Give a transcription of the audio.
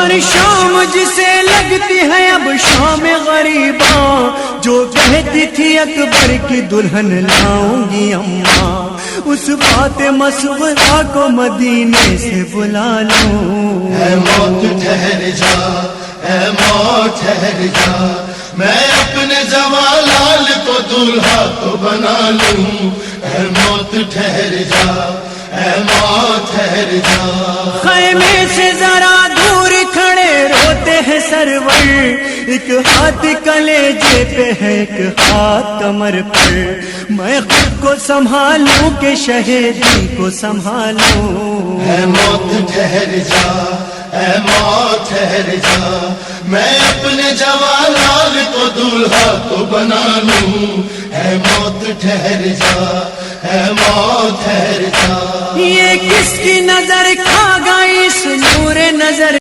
ہر شام جسے لگتی ہے اب شام غریباں، جو کہتی تھی اکبر کی دلہن لاؤں گی اماں، اس بات مسغرہ کو مدینے سے بلا لوں۔ اے موت ٹھہر جا، اے موت ٹھہر جا، میں اپنے جواں لال کو دولہا تو بنا لوں۔ اے موت ٹھہر جا، اے موت ٹھہر جا۔ خیمے سے ذرا دور کھڑے روتے ہیں سرور، ایک ہاتھ کلیجے پہ ہے ایک ہاتھ کمر پر، میں خود کو سنبھالوں کہ شہیدی کو سنبھالوں۔ اے موت ٹھہر جا، اے موت ٹھہر جا، میں اپنے جواں لال کو دولہا تو بنا لوں۔ اے موت ٹھہر جا، اے موت ٹھہر جا۔ یہ کس کی نظر کھا گئی اس نور نظر